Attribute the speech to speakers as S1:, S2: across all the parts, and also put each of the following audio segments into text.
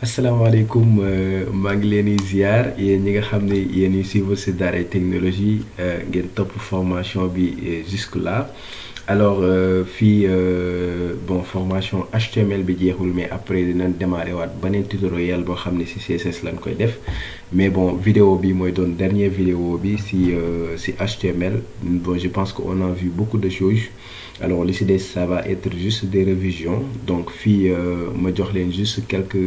S1: asalaamaaleykum maa ngi leen di ziar yéen ñi nga xam ne yéen ñi suivre ci Daaray Technologie ngeen topp formation bi jusque là alors fii bon formation HTML bi jeexul mais après dinañ démarrer waat beneen tutoriel boo xam ne ci CSS lañ koy def mais bon vidéo bi mooy doon dernière vidéo bi ci HTML bon je pense qu'on a vu beaucoup de choses. Alors li ci des ça va être juste des révisions donc fii ma jox leen juste quelques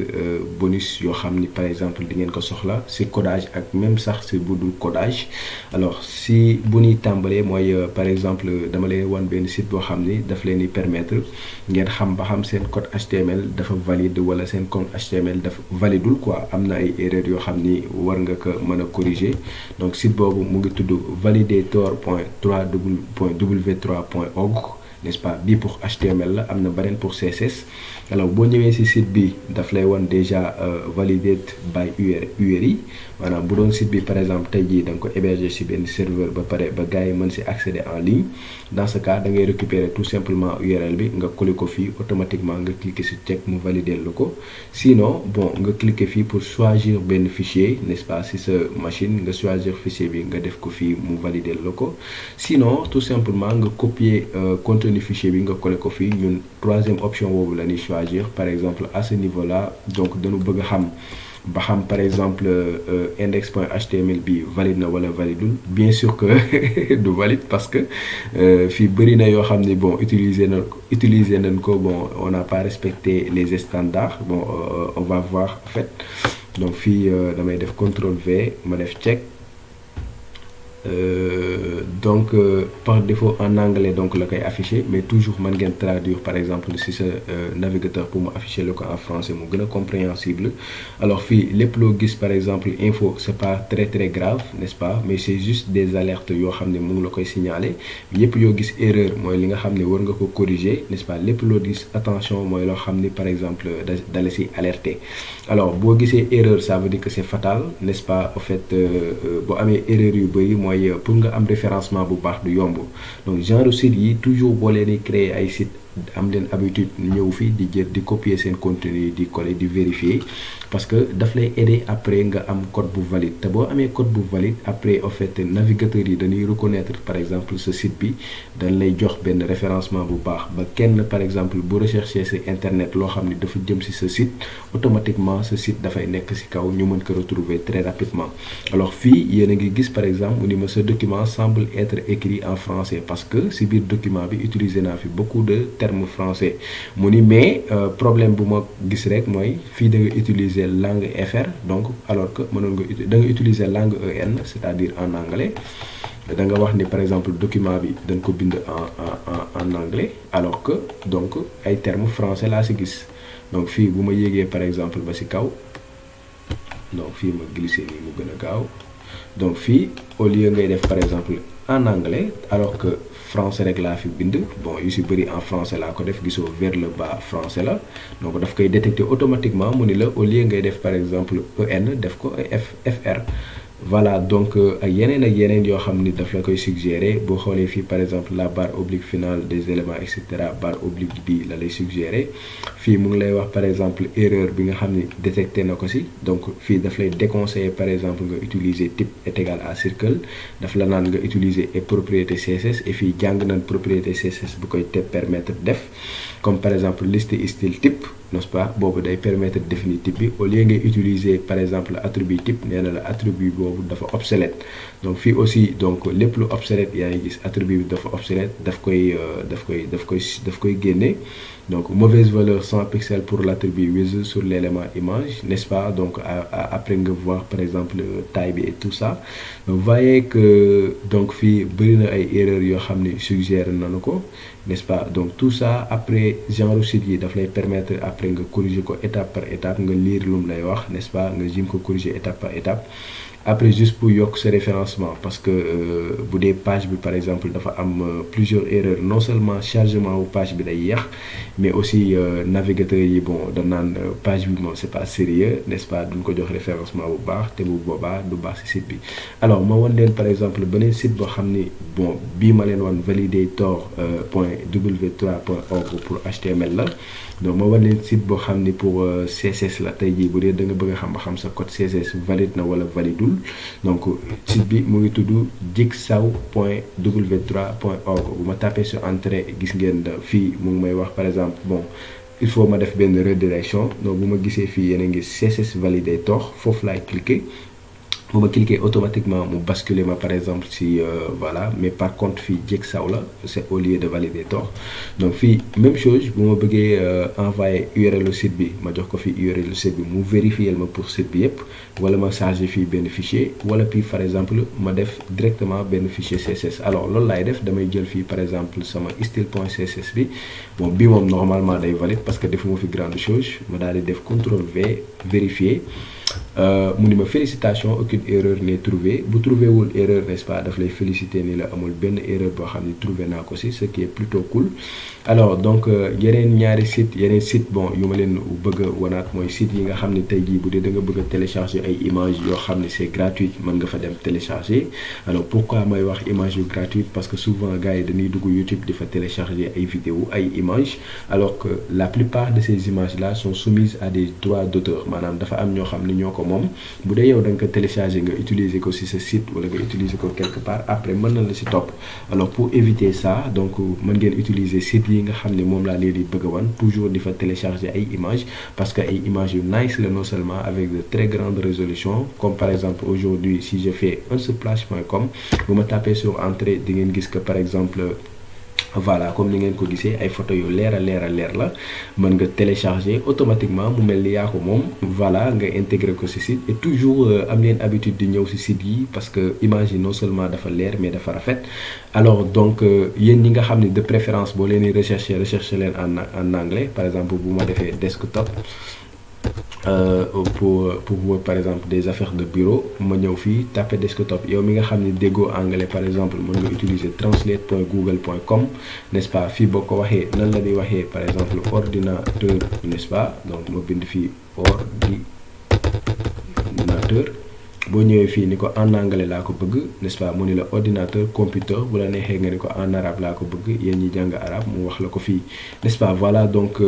S1: bonus yoo xam ni par exemple di ngeen ko soxla ci codage ak même sax ci budul codage alors si bu ñuy tàmbalee mooy par exemple dama leen wan benn site boo xam ni daf leen di permettre ngeen xam ba xam seen code HTML dafa valide wala seen code HTML dafa validul quoi am na ay erreurs yoo xam ni war nga ko mën a corriger donc site boobu mu ngi tudd validator.w3.org n'est-ce pas bii pour HTML la am na beneen pour CSS alors boo ñëwee ci site bi daf lay wan déjà validate by URI maanaam bu doon site bi par exemple tey jii da nga ko héberger ci benn serveur ba pare ba gars yi mën ci accéder en ligne dans ce cas da ngay récupérer tout simplement URL bi nga coller ko fii automatiquement nga cliquer ci check mu valider la ko sinon bon nga cliquer fii pour choisir benn fichier n'est-ce pas ci sa machine nga choisir fichier bi nga def ko fii mu valider la ko sinon tout simplement nga copier contenu fichier bi nga coller ko fii ñun troisième option boobu la ñuy choisir par exemple à ce niveau là donc dañu bëgg a xam ba xam par exemple index.html bi valide na wala validul bien sûr que du valide parce que fii bëri na yoo xam ne bon utiliser nañ ko bon on n'a pas respecté les standards bon on va voir en fait donc fii damay def CTRL V ma def check donc par défaut en anglais donc la koy afficher mais toujours mën ngeen traduire par exemple si sa navigateur pour mu afficher la ko en français mu gën a compréhensible alors fii lépp loo gis par exemple info c'est pas très grave n'est-ce pas mais c'est juste des alertes yoo xam ne mu ngi la koy signaler yépp yoo gis erreur mooy li nga xam ne war nga ko corriger n'est-ce pas lépp loo gis attention mooy loo xam ne par exemple dala ci alerter alors boo gisee erreur ça veut dire que c'est fatal n'est-ce pas en fait boo amee erreur yu bari mooy pour nga am référencement bu baax du yomb donc genre site yi toujours boo leen di créer ay site am leen habitude ñëw fii di jël di copier seen contenu di coller di vérifier parce que daf lay aider après nga am code bu valide te boo amee code bu valide après en fait navigateurs yi dañuy reconnaître par exemple ce site bi dañ lay jox benn référencement bu baax ba kenn par exemple bu rechercher ci internet loo xam ne dafa jëm ci ce site automatiquement ce site dafay nekk ci kaw ñu mën ko retrouver très rapidement alors fii yéen a ngi gis par exemple mu ni ma ce document semble être écrit en français parce que ci biir document bi utiliser naa fi beaucoup de termes français mu ni mais problème bu ma gis rek mooy fii da nga utiliser langue FR donc alors que mënoon nga da nga utiliser langue EN c'est-à-dire en anglais da nga wax ni par exemple document bi dañ ko bind en anglais alors que donc ay termes français laa ci gis donc fii bu ma yéegee par exemple ba ci kaw donc fii ma glisser nii mu gën a gaaw donc fii au lieu ngay def par exemple en anglais alors que français rek laa fi bind bon yu ci bëri en français laa ko def gisoo vers le bas français la donc daf koy détecter automatiquement mu ni la au lieu ngay def par exemple EN def ko FR voilà donc ak yeneen yoo xam ni daf la koy suggérer boo xoolee fii par exemple la barre oblique finale des éléments et cetera barre oblique bi la lay suggérer fii mu ngi lay wax par exemple erreur bi nga xam ni détecté na ko ci donc fii daf lay déconseiller par exemple nga utiliser type est égal à circle daf la naan nga utiliser et propriété CSS et fii jàng nañ propriété CSS bu koy te permettre def comme par exemple liste style type n'est-ce pas boobu day permettre définir type bi au lieu ngay utiliser par exemple attribut type nee na la attribut boobu dafa obsolète donc fii aussi donc lépp lu obsolète yaa ngi gis attribut bi dafa obsolète daf koy génne donc mauvaise valeur 100 pixels pour l'attribut with sur l'élément image n'est-ce pas donc après nga voir par exemple taille bi et tout ça donc vous voyez que donc fii bëri na ay erreurs yoo xam ne suggéré nañu ko n'est-ce pas donc tout ça après genre site yi daf lay permettre après nga corriger ko étape par étape nga lire lu mu lay wax n'est-ce pas nga jim ko corriger étape par étape après juste pour yokk ce référencement parce que bu dee page bi par exemple dafa am plusieurs erreurs non seulement chargement wu page bi day yéex mais aussi navigateur yi bon da naan page bi moom c'est pas sérieux n'est-ce pas duñ ko jox référencement bu baax te bu boobaa du baax ci site bi alors ma wan leen par exemple beneen site boo xam ni bon bii ma leen wan validator.w3.org pour HTML la donc ma war leen site boo xam ni pour CSS la tey jii bu dee da nga bëgg a xam sa code CSS valide na wala validul donc site bi mu ngi tudd jigsaw.w3.org bu ma tapé sur entrée gis ngeen fii mu ngi may wax par exemple bon il faut ma def benn redirection donc bu ma gisee fii yéen a ngi CSS Validator foofu laay cliquer. bu ma cliquer automatiquement mu basculer ma par exemple si voilà mais par contre fii Jigsaw la c'est au lieu de Validator donc fii même chose bu ma bëggee envoyer URL site bi ma jox ko fii URL site bi mu vérifier ma pour site bi yëpp wala ma charger fii benn fichier wala puis par exemple ma def directement benn fichier CSS alors loolu laay def damay jël fii par exemple sama style.css bi bon bii moom normalement day valide parce que defuma fi grande chose ma daal di def CTRL V vérifier. mu ni ma félicitation aucune erreur n'est trouvée bu trouvé wul erreur n'est-ce pas daf lay féliciter ni la amul benn erreur boo xam ni trouvé naa ko si ce qui est plutôt cool alors donc yeneen ñaari yeneen site bon yu ma leen bëgg a wanaat mooy site yi nga xam ne tey jii bu dee da nga bëgg a télécharger ay images yoo xam ne c'est gratuit mën nga fa dem télécharger alors pourquoi may wax image yu gratuite parce que souvent gars yi dañuy dugg YouTube di fa télécharger ay vidéos ay images alors que la plupart de ces images là sont soumises à des droits d'auteur maanaam dafa am ñoo xam ne ñoo ko moom bu dee yow da nga ko télécharger nga utiliser ko ci sa site wala nga utiliser ko quelque part après mën na la ci topp alors pour éviter ça donc mën ngeen utiliser site yi nga xam ne moom laa leen di bëgg a wan toujours di fa télécharger ay images parce que ay images yu nice la non seulement avec de très grandes résolutions comme par exemple aujourd'hui si je fais unsplash.com bu ma tapé sur entrée di ngeen gis que par exemple voilà comme ni ngeen ko gisee ay photo yu leer a leer la mën nga télécharger automatiquement mu mel ni yaa ko moom voilà nga intégrer ko ci site et toujours am leen habitude di ñëw ci site yi parce que image yi non seulement dafa leer mais dafa rafet alors donc yéen ñi nga xam ne de préférence boo leen di rechercher leen en anglais par exemple bu ma defee desktop pour par exemple des affaires de bureau ma ñëw fii taper desktop yow mi nga xam ne déggoo anglais par exemple mën nga utiliser translate.google.com n'est-ce pas fii boo ko waxee nan la ñuy waxee par exemple ordinateur n'est-ce pas donc ma bind fii ordinateur boo ñëwee fii ni ko en anglais laa ko bëgg n'est-ce pas mu ni la ordinateur computer bu la neexee nga ni ko en arabe laa ko bëgg yéen ñi jàng arabe mu wax la ko fii n'est-ce pas voilà donc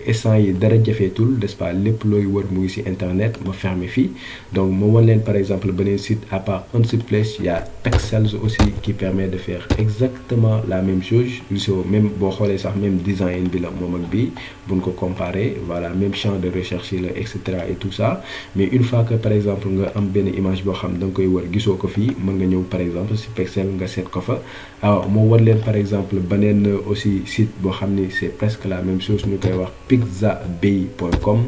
S1: instant yi dara jafeetul n'est-ce pas lépp looy wër mu ngi ci internet ma fermer fii donc ma wan leen par exemple beneen site à part Unsplash il y a Pexels aussi qui permet de faire exactement la même chose gisoo même boo xoolee sax même design bi la moom ak bii buñ ko comparer voilà même champ de recherche la et cetera et tout ça mais une fois que par exemple nga am benn image boo xam da nga koy wër gisoo ko fii mën nga ñëw par exemple ci Pexel nga seet ko fa alors moo war leen par exemple beneen aussi site boo xam ni c'est presque la même chose ñu koy wax pixabay.com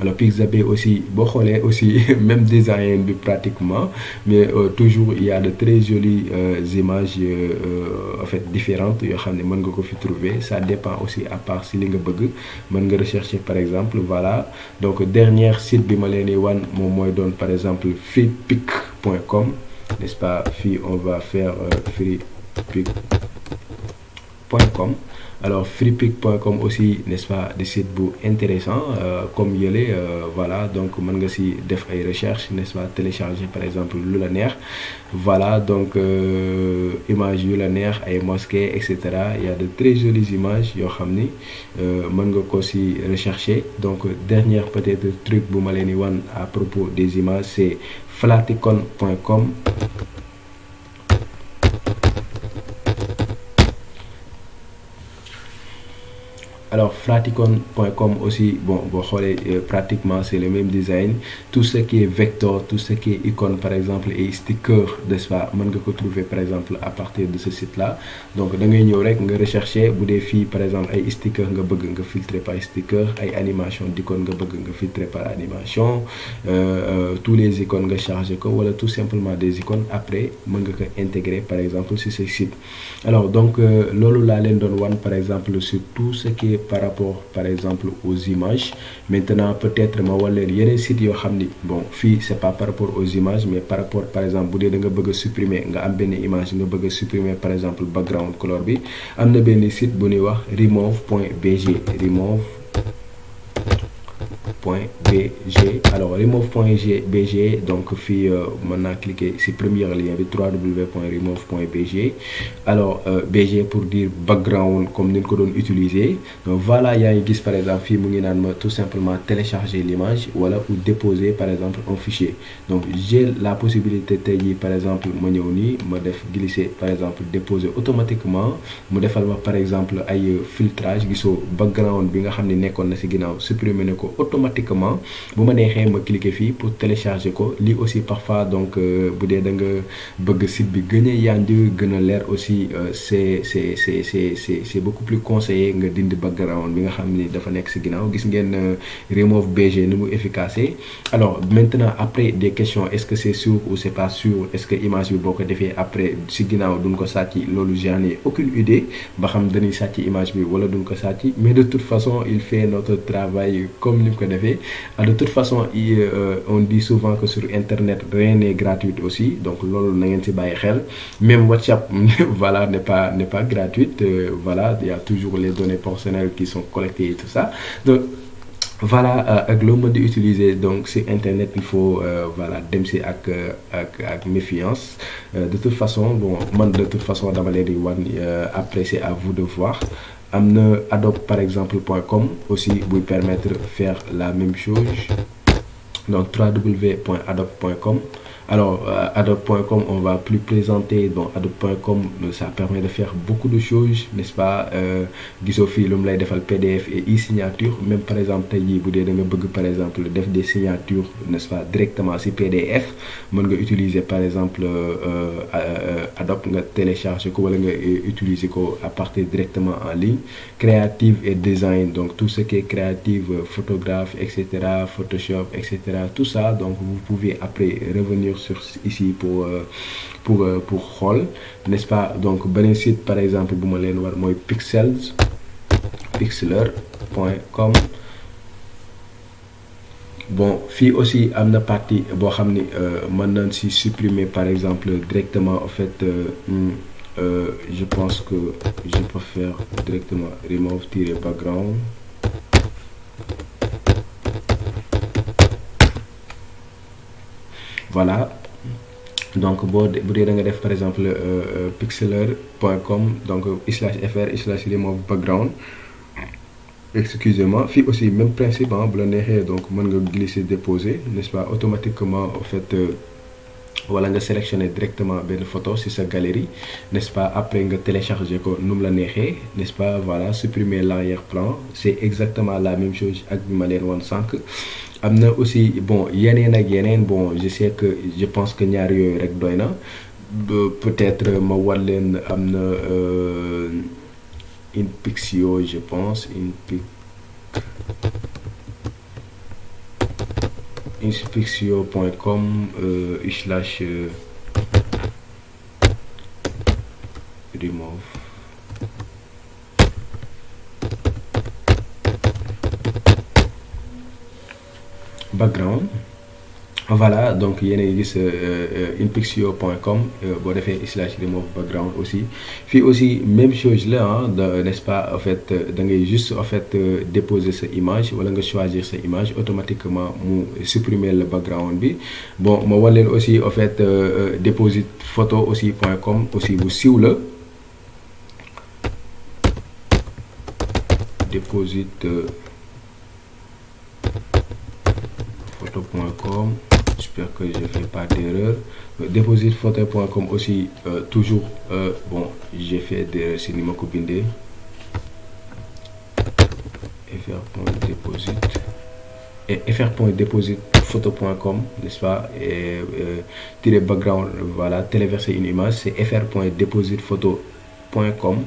S1: alors Pixabay aussi boo xoolee aussi même design bi pratiquement mais toujours il y a de très jolies images en fait différentes yoo xam ne mën nga ko fi trouver ça dépend aussi à part si li nga bëgg mën nga rechercher par exemple voilà donc dernier site bi ma leen di wan moom mooy doon par exemple freepik.com n'est-ce pas fii on va faire freepik.com alors freepik.com aussi n'est-ce pas des sites bu intéressant comme yële voilà donc mën nga ci def ay recherches n'est-ce pas télécharger par exemple lu la neex voilà donc image yu la neex ay mosquées et cetera il y a de très jolies images yoo xam ni mën nga ko ci rechercher donc dernière peut-être truc bu ma leen di wan à propos des images c'est flaticon.com alors flaticon.com aussi bon boo xoolee pratiquement c'est le même design tout ce qui est vecteur tout ce qui est icône par exemple et sticker n'est-ce pas mën nga ko trouver par exemple à partir de ce site là donc da ngay ñëw rek nga rechercher bu dee fii par exemple ay sticker nga bëgg nga filtrer par sticker ay animation d'icône nga bëgg nga filtrer par animation tous les icônes nga charger ko wala tout simplement des icônes après mën nga ko intégrer par exemple sur ce site alors donc loolu laa leen doon wan par exemple sur tout ce qui est par rapport par exemple aux images maintenant peut-être ma wan leen yeneen sites yoo xam ni bon fii c'est pas par rapport aux images mais par rapport par exemple bu dee da nga bëgg a supprimer nga am benn image nga bëgg a supprimer par exemple background color bi am na benn site bu ñuy wax remove.bg remove.bg. Alors remove.bg, donc fii mën naa cliquer ci premier lien bi www.remove.bg. alors bg pour dire background comme ni ñu ko doon utiliser. donc voilà, yaa ngi gis par exemple fii mu ngi naan ma tout simplement télécharger l'image wala ou déposer par exemple un fichier. donc j'ai la possibilité tey jii par exemple ma ñëw nii ma def glisser par exemple déposer automatiquement mu defal ma par exemple ay filtrage, gisoo background bi nga xam ne nekkoon na ci ginnaaw supprimer na ko automatiquement. bu ma neexee ma cliquer fii pour télécharger ko. lii aussi parfois donc bu dee da nga bëgg site bi gën a yànj gën a leer aussi c'est beaucoup plus conseillé nga dindi background bi nga xam ni dafa nekk ci ginnaaw. gis ngeen remove bg ni mu efficace. alors maintenant après des questions, est-ce que c'est sûr ou c'est pas sûr, est-ce que image bi boo ko defee après ci ginnaaw duñ ko sàcc, loolu j'en ai aucune idée ba xam dañuy sàcc image bi wala duñ ko sàcc. mais de toute façon il fait notre travail comme ni mu ko defee. de toute façon on dit souvent que sur internet rien n'est gratuit aussi, donc loolu na ngeen ci bàyyi xel. même WhatsApp voilà n'est pas gratuite. voilà, il y a toujours les données personnelles qui sont collectées et tout ça. donc voilà, ak loo mën di utiliser donc sur internet il faut voilà dem ci ak méfiance. de toute façon bon man de toute façon dama leen di wan après c'est à vous de voir. am na adobe par exemple .com aussi buy permettre faire la même chose. donc www.adobe.com. alors adobe.com on va plus présenter. donc adobe.com ça permet de faire beaucoup de choses, n'est-ce pas. gisoo fii lu mu lay defal PDF et e-signature. même par exemple tey jii bu dee da nga bëgg par exemple def des signatures, n'est-ce pas, directement ci PDF mën nga utiliser par exemple Adobe nga télécharger ko wala nga utiliser ko à partir directement en ligne. Creative et design, donc tout ce qui est créative, photographe, etc., Photoshop, etc., tout ça. donc vous pouvez après revenir sur ici pour xool, n'est-ce pas. donc beneen site par exemple bu ma leen war mooy pixlr.com. bon fii aussi am na partie boo xam ni mën nañ si supprimer par exemple directement en fait. Je pense que je peux faire directement remove-background. voilà, donc bu dee da nga def par exemple pixlr.com donc /fr/remove-background. excusez-moi, fii aussi même principe bu la neexee donc mën nga glisser déposer, n'est-ce pas, automatiquement en fait. wala nga sélectionner directement benn photo ci sa galerie, n'est-ce pas. après nga télécharger ko nu mu la neexee, n'est-ce pas. voilà, supprimer l'arrière-plan, c'est exactement la même chose ak bi ma leen woon sànq. am na aussi bon yeneen ak yeneen. bon je sais que je pense que ñaar yooyu rek doy na. peut-être ma war leen am na Inpixio, je pense inspixio.com /remove. background. voilà, donc yéen a ngi gis inpixio.com boo defee /remove-background aussi. fii aussi même chose là n'est-ce pas. en fait da ngay juste en fait déposer sa image wala nga choisir sa image, automatiquement mu supprimer le background bi. bon ma war leen aussi en fait déposit photo aussi .com aussi bu siiw la. déposit photo.com. j'espère que je fais pas d'erreur. déposit photo.com aussi toujours bon j'ai fait d'erreur si ni ma ko bindee. fr.deposit et fr.deposit photo.com, n'est-ce pas. et tirer background, voilà, téléverser une image, c'est fr.deposit photo.com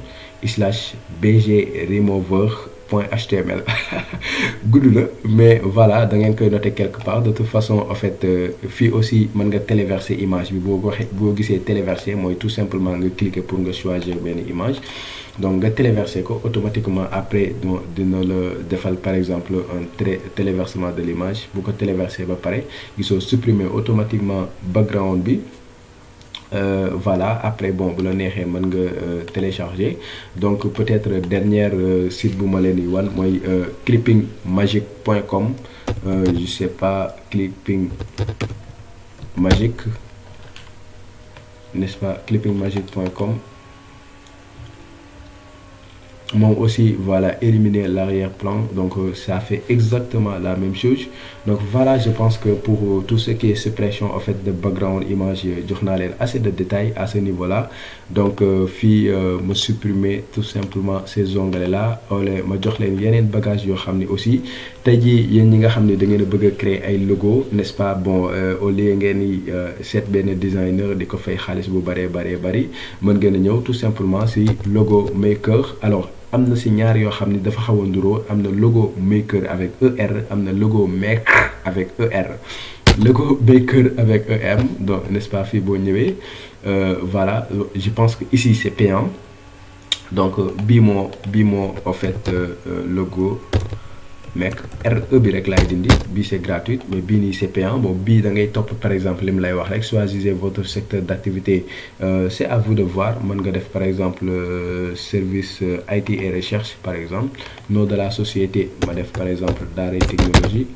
S1: /bg-remover.html. gudd na mais voilà da ngeen koy noter quelque part. de toute façon en fait fii aussi mën nga téléverser image bi boo gisee téléverser mooy tout simplement nga cliquer pour nga choisir benn image. donc nga téléverser ko automatiquement après dina la defal par exemple un téléversement de l'image. bu ko téléverser ba pare gisoo supprimer automatiquement background bi. voilà après bon bu la neexee mën nga télécharger donc peut-être dernière site bu ma leen di wan mooy clippingmagic.com je sais pas Clipping Magic, n'est-ce pas, clippingmagic.com. Moi aussi, voilà, éliminer l'arrière-plan, donc ça fait exactement la même chose. Donc voilà, je pense que pour tout ce qui est suppression en fait de background image, journal assez de détails à ce niveau-là. Donc me supprimer tout simplement ces onglets là wala ma jox leen yeneen bagage yoo xam ne aussi tey jii yéen ñi nga xam ne da ngeen a bëgg a créer ay logo, n'est-ce pas, bon au lieu ngeen ni seet benn designer di ko fay xaalis bu bari mën ngeen a ñëw tout simplement si logo maker. Alors am na si ñaar yoo xam ne dafa xaw a nduroo, am na logo maker avec ER, am na logo make avec ER. Logo maker avec EM, donc n'est-ce pas, fii boo ñëwee voilà, je pense que ici c'est payant. Donc bii moo en fait logo make RE bi rek laay dindi, bii c'est gratuit, mais bii nii c'est payant. Bon bii da ngay topp par exemple li mu lay wax rek, choisissez votre secteur d'activité, c'est à vous de voir. Mën nga def par exemple service IT et recherche par exemple, nom de la société ma def par exemple Daaray Technologie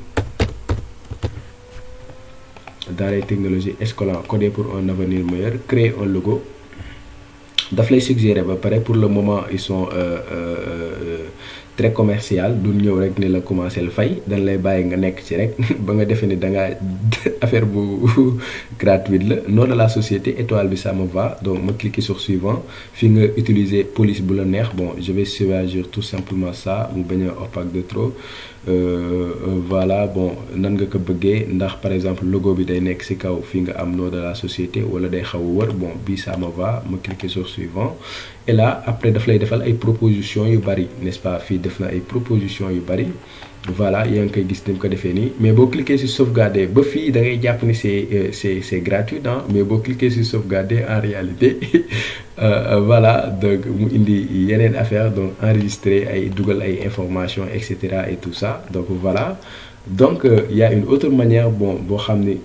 S1: Escolan codé pour un avenir meilleur, créer un logo. daf lay suggérer ba pare pour le moment ils sont très commercial, du ñëw rek ni la commencer le fay, dañ lay bàyyi nga nekk ci rek ba nga defee ni da nga affaire bu gratuite la. Nom de la société étoile bi ça me va, donc ma cliquer sur suivant. Fi nga utiliser police bu la neex, bon je vais choisir tout simplement ça mu bañ a opaque de trop. Voilà, bon nan nga ko bëggee, ndax par exemple logo bi day nekk ci kaw fi nga am nom de la société wala day xaw a wër, bon bi ça me va, ma cliquer sur suivant. Et là après daf lay defal ay propositions yu bari, n'est-ce pas, fii def na ay propositions yu bari. Voilà, yaa ngi koy gis ni mu ko defee nii, mais boo cliquer sur sauvegarder ba fii da ngay jàpp ni c'est gratuit, hein, mais boo cliquer sur sauvegarder en réalité voilà, donc mu indi yeneen affaire, donc enregistrer ay dugal ay informations etc et tout ça. Donc voilà, donc il y a une autre manière, bon boo xam ni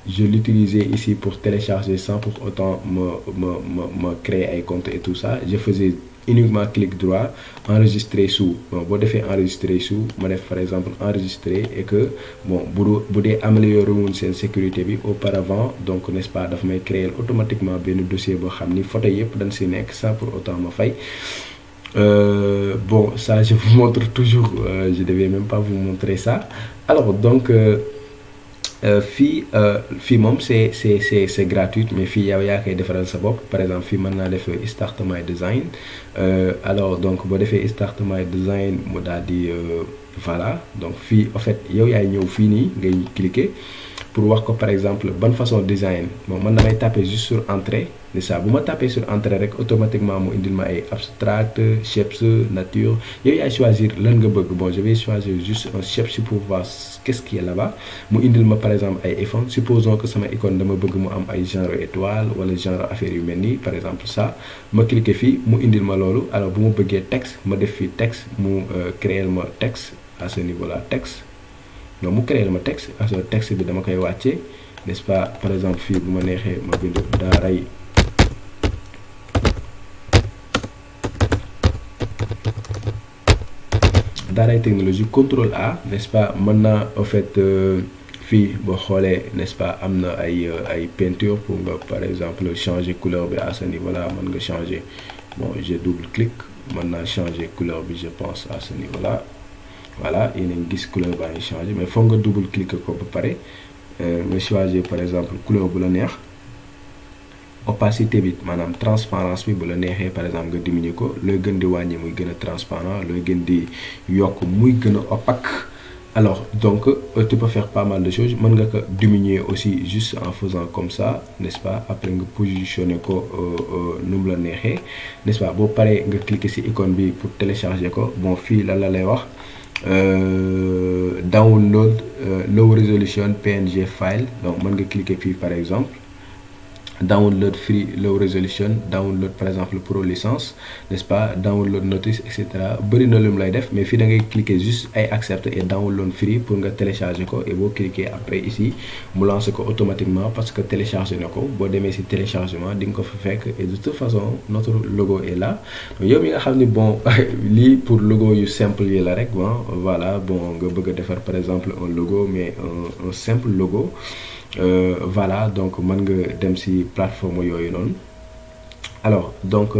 S1: je l'utilisais ici pour télécharger sans pour autant me créer ay compte et tout ça. Je faisais uniquement clic droit, enregistrer sous. Bon boo defee enregistrer sous ma def par exemple enregistrer, et que bon bu dee améliorer woon seen sécurité bi auparavant, donc n'est-ce pas, daf may créer automatiquement benn dossier boo xam ni photo yëpp dañ si nekk sans pour autant ma fay. Bon ça je vous montre toujours, je devais même pas vous montrer ça. Alors donc fii moom c'est gratuit, mais fii yow yaa koy defaral sa bopp. Par exemple fii mën naa def start my design. Alors donc boo defee start my design mu daal di voilà, donc fii en fait yow yaay ñëw fii nii ngay cliquer pour wax ko par exemple ban façon design. Bon man damay taper juste sur entrée, c'est ça. Bu ma taper sur entrée rek automatiquement mu indil ma ay abstract, shapes, nature, yow yaay choisir lan nga bëgg. Bon je vais choisir juste un shape pour voir qu'est-ce qui est là-bas. Mu indil ma par exemple ay icônes, supposons que sama icône dama bëgg mu am ay genre étoile wala genre affaire yu mel nii par exemple ça. Ma cliquer fii mu indil ma loolu. Alors bu ma bëggee texte ma def fii texte, mu créer ma texte à ce niveau-là, texte. Donc mu créer ma texte, à ce texte bi dama koy wàcce, n'est-ce pas. Par exemple fii bu ma neexee ma bind Daaray Technologie, contrôle A, n'est-ce pas. Maintenant en fait fii boo xoolee, n'est-ce pas, am na ay peinture pour nga par exemple changer couleur bi à ce niveau-là. Mën nga changer, bon je double clic, mën naa changer couleur bi je pense à ce niveau-là. Voilà, yéen a ngi gis couleur baa ngi changer, mais foog nga double clic ko ba pare nga choisir par exemple couleur bu la neex. Opacité bi maanaam transparence bi bu la neexee par exemple nga diminuer ko, looy gën di wàññi muy gën a transparent, looy gën di yokk muy gën a opaque. Alors donc tu peux faire pas mal de choses. Mën nga ko diminuer aussi juste en faisant comme ça, n'est-ce pas. Après nga positionner ko nu mu la neexee, n'est-ce pas. Boo paree nga cliquer ci icône bi pour télécharger ko. Bon fii la lay wax download low resolution PNG file, donc mën nga cliquer fii par exemple. download free low resolution, download par exemple pro licence, n'est-ce pas, download notice, etc. bëri na lu mu lay def, mais fii da ngay cliquer juste ay accept et download free pour nga télécharger ko, et boo cliquer après ici mu lancer ko automatiquement parce que télécharger na ko. boo demee ci téléchargement di nga ko fa fekk, et de toute façon notre logo est là. yow mi nga xam ni bon lii pour logo yu simple yi la rek, bon voilà, bon nga bëgg a defar par exemple un logo, mais un simple logo. Voilà, donc mën nga dem ci plateforme yooyu noonu. Alors donc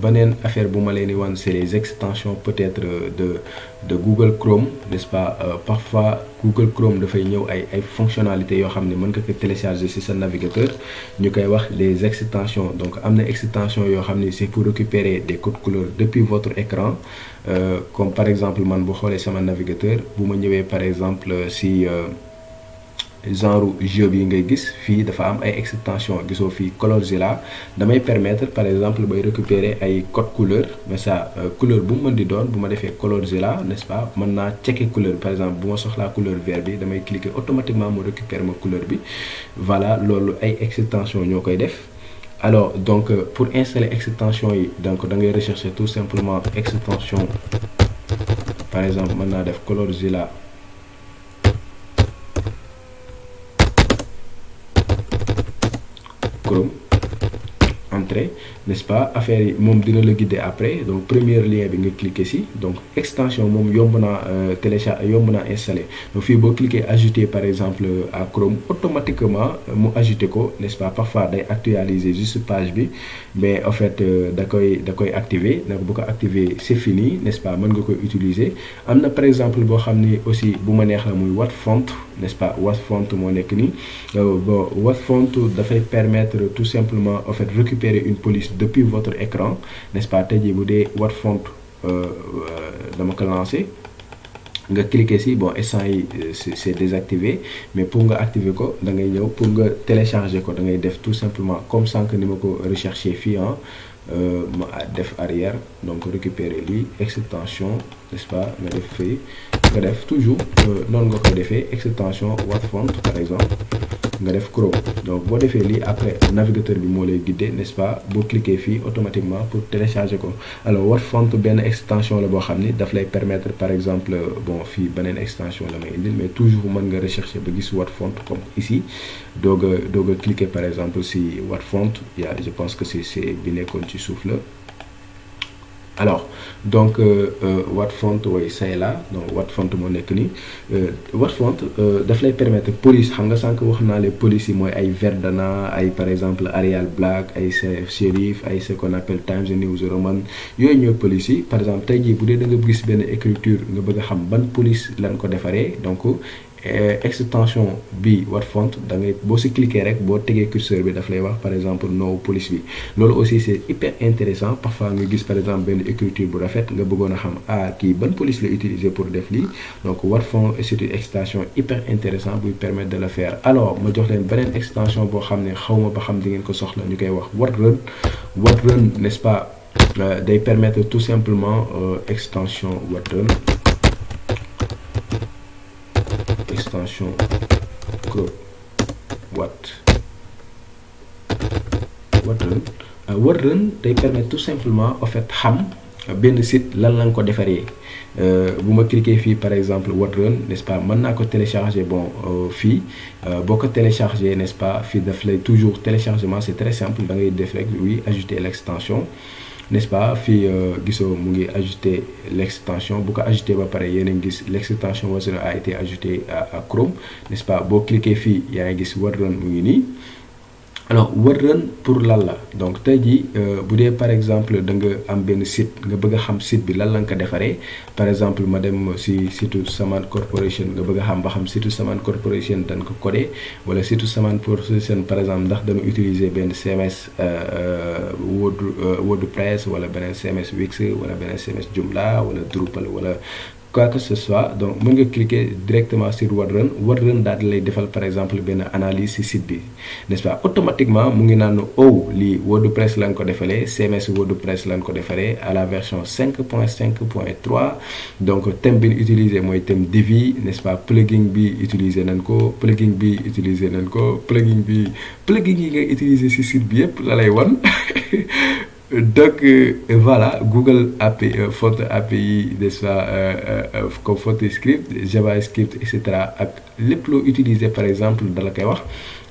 S1: beneen affaire bu ma leen di wan, c'est les extensions peut-être de Google Chrome, n'est-ce pas. Parfois Google Chrome dafay ñëw ay fonctionnalités yoo xam ne mën nga ko télécharger ci sa navigateur, ñu koy wax les extensions. Donc am na extension yoo xam ne c'est pour récupérer des codes couleurs depuis votre écran, comme par exemple man bu xoolee sama navigateur, bu ma ñëwee par exemple ci genre jeu bi ngay gis fii dafa am ay extension, gisoo fii Colorzilla damay permettre par exemple bay récupérer ay code couleur, mais ça couleur bu mu mën di doon. bu ma defee Colorzilla, n'est-ce pas, mën naa checker couleur. par exemple bu ma soxlaa couleur vert bi damay cliquer automatiquement mu récupérer ma couleur bi. voilà, loolu ay extension ñoo koy def. Alors donc pour installer extension yi, donc da ngay rechercher tout simplement extension. par exemple mën naa def Colorzilla Chrome, entrée, n'est-ce pas. affaire yi moom dina la guider après. donc premier lien bi nga cliquer ci, donc extension moom yomb naa télécharger, yomb naa installer. donc fii boo cliquer ajouter par exemple à Chrome, automatiquement mu ajouter ko, n'est-ce pas. parfois day actualiser juste page bi, mais en fait da koy activer. donc bu ko activer c'est fini, n'est-ce pas. mën nga koy utiliser. am na par exemple boo xam ni aussi bu ma neex la, muy Wattfont, n'est-ce pas. Wattfont moo nekk nii. bon Wattfont dafay permettre tout simplement en fait récupérer une police depuis votre écran, n'est-ce pas. tey jii bu dee Wattfont dama ko lancer, nga cliquer ci, bon instant yi c'est désactivé, mais pour nga activer ko da ngay ñëw, pour nga télécharger ko da ngay def tout simplement comme sànq ni ma ko rechercher fii ma def arrière, donc récupérer lii extension, n'est-ce pas. nga def fii nga def toujours noonu nga ko defee extension Wattfont par exemple, nga def Chrome. donc boo defee lii après navigateur bi moo lay guider, n'est-ce pas. boo cliquer fii automatiquement pour télécharger ko. alors Wattfont benn extension la boo xam ni daf lay permettre par exemple, bon fii beneen extension la may indil, mais toujours mën nga rechercher ba gis Wattfont comme ici, doog a cliquer par exemple si Wattfont. je pense que c'est bi nekkoon ci suuf la. alors donc Wattfont way say là, donc Wattfont moo nekk nii. Wattfont daf lay permettre police, xam nga sànq wax naa les polices yi mooy ay Verdana, ay par exemple Arial Black, ay Sheriff, ay ce qu'on appelle Times New Roman, yooyu ñooy police yi. par exemple tey jii bu dee da nga gis benn écriture nga bëgg a xam ban police lañ ko defaree, donc extension bi Wattfont da ngay boo ci cliquer rek, boo tegee curseur bi daf lay wax par exemple no police bi. loolu aussi c'est hyper intéressant. parfois nga gis par exemple benn écriture bu rafet nga bëggoon a xam kii ban police la utiliser pour def lii. donc Wattfont c'est une extension hyper intéressant buy permettre de le faire. alors ma jox leen beneen extension boo xam ne xawma ba xam di ngeen ko soxla, ñu koy wax Wattrun, n'est-ce pas. day permettre tout simplement extension Wattrun, extension Wattrun day permettre tout simplement en fait xam benn site lan lañ ko defaree. bu ma cliquer fii par exemple Wattrun, n'est-ce pas, mën naa ko télécharger. bon fii boo ko télécharger, n'est-ce pas, fii daf lay toujours téléchargement c'est très simple, da ngay def rek oui ajouter l'extension, n'est-ce pas. fii gisoo mu ngi ajouter l'extension. bu ko ajouter ba pare yéen a ngi gis l'extension Wattrun a été ajoutée à Chrome, n'est-ce pas. boo cliquer fii yaa ngi gis Wattrun mu ngi nii. alors Wattrun pour lan la. donc tey jii bu dee par exemple da nga am benn site nga bëgg a xam site bi lan la nga ko defaree. par exemple ma dem ci site Saman Corporation, nga bëgg a xam ba xam site Saman Corporation dañ ko codé, wala site Saman Corporation par exemple ndax dañu utiliser benn CMS WordPress, wala beneen CMS Wix, wala beneen CMS Joomla, wala Drupal, wala quoi que ce soit donc mën nga cliquer directement sur WordRun. WordRun daal di lay defal par exemple benn analyse ci site bi, n'est-ce pas, automatiquement mu ngi naan oh lii WordPress lañ ko defalee, CMS WordPress lañ ko defaree à la version 5.5.3 donc thème bi ñu utilisé mooy thème Divi, n'est-ce pas, plugin bi utilisé nañ ko, plugin yi nga utilisé ci site bi yëpp la lay wan. Donc voilà, Google API, Photo API, n'est-ce pas, comme PhotoScript, JavaScript, etc. ak lépp loo utiliser par exemple dala koy wax,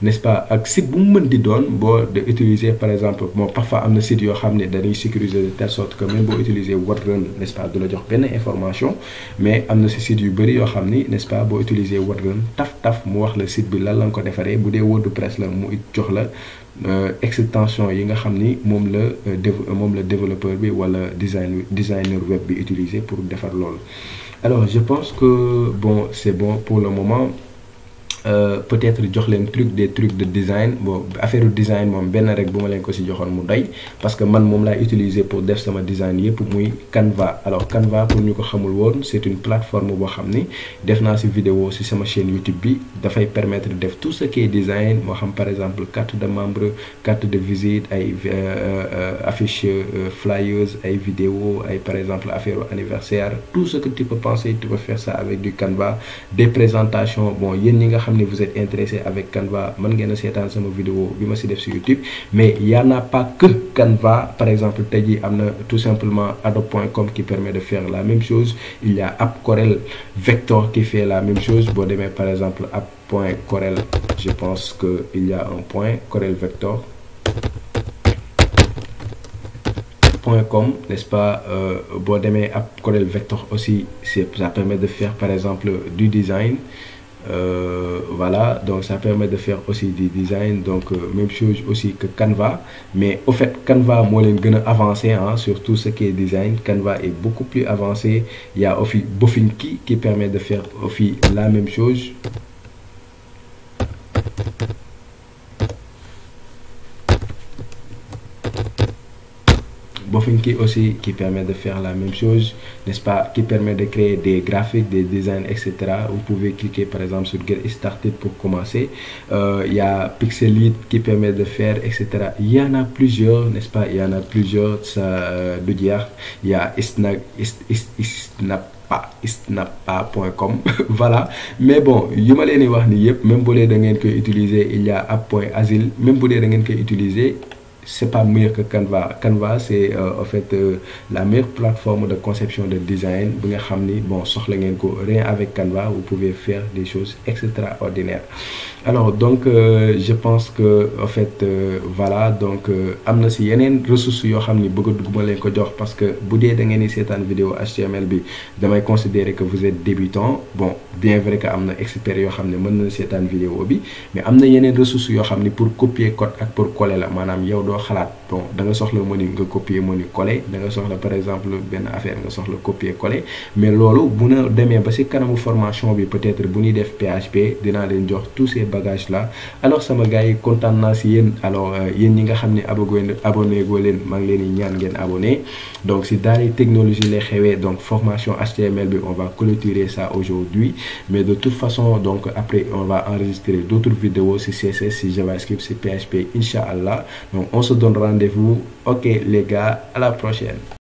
S1: n'est-ce pas, ak site bu mu mën di doon boo de utiliser par exemple bon parfois am na site yoo xam ne dañuy sécuriser de telle sorte que même boo utiliser WordRun, n'est-ce pas, du la jox benn information, mais am na si site yu bëri yoo xam ni, n'est-ce pas, boo utiliser WordRun taf mu wax la site bi lan lañ ko defaree, bu dee WordPress la mu jox la extension yi nga xam ni moom la développeur bi wala designer web bi utiliser pour defar loolu. Alors je pense que bon c'est bon pour le moment. Peut-être jox leen des trucs de design bon affaire design moom benn rek bu ma leen ko ci joxoon mu doy parce que man moom laay utiliser pour def sama design yëpp muy Canva. Alors Canva pour ñu ko xamul woon c'est une plateforme boo xam ni def naa ci vidéo ci sama chaîne YouTube bi dafay permettre de def tout ce qui est design moo xam par exemple carte de membre, carte de visite, ay affiche flyers, ay vidéo, ay par exemple affaire anniversaire, tout ce que tu peux penser tu peux faire ça avec du Canva. Des présentations bon yéen ñi nga xam ne vous êtes intéressé avec Canva mën ngeen a seetaan sama vidéo bi ma ci def sur YouTube, mais il y en a pas que Canva. Par exemple tey jii am na tout simplement Adobe.com qui permet de faire la même chose, il y a App.Corel Vector qui fait la même chose. Boo demee par exemple App.Corel, je pense que il y a un point Corel Vector .com, n'est-ce pas, boo demee App.Corel Vector aussi ça permet de faire par exemple du design. Voilà, donc ça permet de faire aussi du design, donc même chose aussi que Canva, mais au fait Canva moo leen gën a avancé sur tout ce qui est design. Canva est beaucoup plus avancé. Il y a aussi Bofinky qui permet de faire aussi la même chose. Bofinky aussi qui permet de faire la même chose, n'est-ce pas, qui permet de créer des graphiques, des designs, etc. Vous pouvez cliquer par exemple sur Get Started pour commencer. Il y a Pixelite qui permet de faire, etc. Il y en a plusieurs, n'est-ce pas, il y en a plusieurs, ça de dire. Il y a snappa.com voilà, mais bon yu ma leen di wax ni yëpp même bu dee da ngeen koy utiliser, il y a app.asile, même bu dee da ngeen koy utiliser c'est pas mieux que Canva. Canva c'est en fait la meilleure plateforme de conception de design bi nga xam ni bon soxla ngeen ko rien avec Canva vous pouvez faire des choses extraordinaires. Alors donc je pense que en fait voilà donc am na si yeneen ressources yoo xam ni bëgg dugg ma leen ko jox parce que bu dee da ngeen di seetaan vidéo HTML bi damay considérer que vous êtes débutant. Bon bien vrai que am na expert yoo xam ne mën na seetaan vidéo bi, mais am na yeneen ressources yoo xam ni pour copier code ak pour coller la, maanaam yow doo xalaat bon da nga soxla menu nga copier menu coller, da nga soxla par exemple benn affaire nga soxla copier coller, mais loolu bu na demee ba ci kanamu formation bi peut-être bu ñuy def PHP dinaa leen jox tous ces bagages là. Alors sama gars yi kontaan naa ci yéen. Alors yéen ñi nga xam ne abonné goo leen maa ngi leen di ñaan ngeen abonné. Donc ci Daara Technologie lay xewee, donc formation HTML bi on va clôturer ça aujourd'hui, mais de toute façon donc après on va enregistrer d'autres vidéos ci CSS, ci JavaScript, ci PHP, Inch'Allah. Donc on se donne rendez-vous. Ok les gars, à la prochaine.